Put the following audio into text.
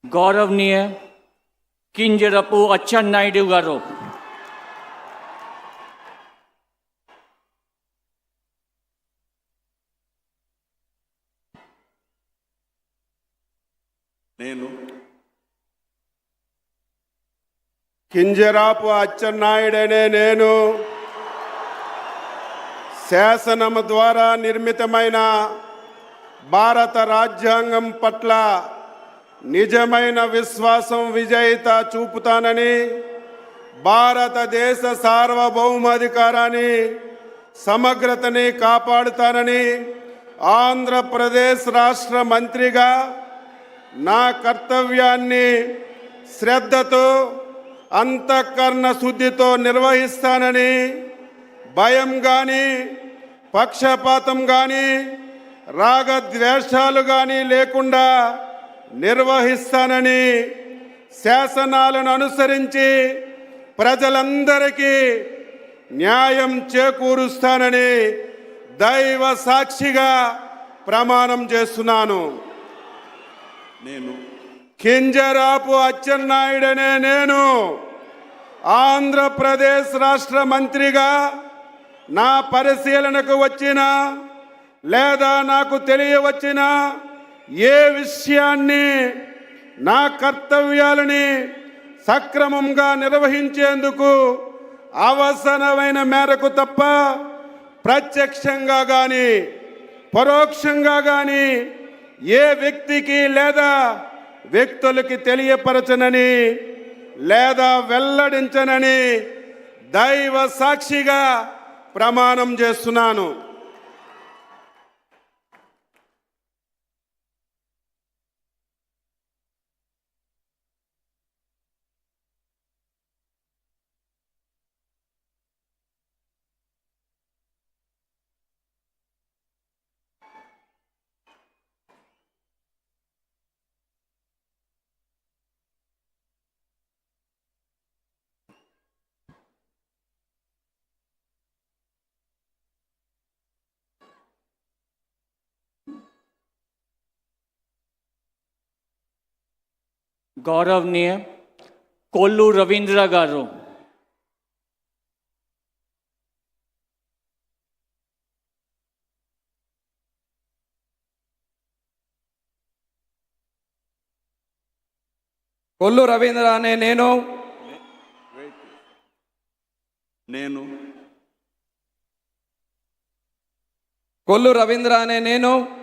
गौरवनीय किंजरपु अच्చెన్నాయుడు గారు నేను కింజరాపు అచ్చెన్నాయుడనే నేను శాసనము ద్వారా నిర్మితమైన భారత రాజ్యాంగం పట్ల నిజమైన విశ్వాసం విజేత చూపుతానని, భారతదేశ సార్వభౌమాధికారాన్ని సమగ్రతని కాపాడుతానని, ఆంధ్రప్రదేశ్ రాష్ట్ర మంత్రిగా నా కర్తవ్యాన్ని శ్రద్ధతో అంతఃకరణ శుద్ధితో నిర్వహిస్తానని, భయం కానీ పక్షపాతం కానీ రాగద్వేషాలు కానీ లేకుండా నిర్వహిస్తానని, శాసనాలను అనుసరించి ప్రజలందరికీ న్యాయం చేకూరుస్తానని దైవ సాక్షిగా ప్రమాణం చేస్తున్నాను. నేను కింజరాపు అచ్చెన్నాయుడనే నేను ఆంధ్రప్రదేశ్ రాష్ట్ర మంత్రిగా నా పరిశీలనకు వచ్చిన లేదా నాకు తెలియవచ్చిన ఏ విషయాన్ని నా కర్తవ్యాలని సక్రమంగా నిర్వహించేందుకు అవసరమైన మేరకు తప్ప ప్రత్యక్షంగా కానీ పరోక్షంగా కానీ ఏ వ్యక్తికి లేదా వ్యక్తులకి తెలియపరచనని లేదా వెల్లడించనని దైవ సాక్షిగా ప్రమాణం చేస్తున్నాను. गौरवनीय कोल्लू रवींद्र गारू కొల్లు రవీంద్ర అనే నేను కొల్లు రవీంద్ర అనే నేను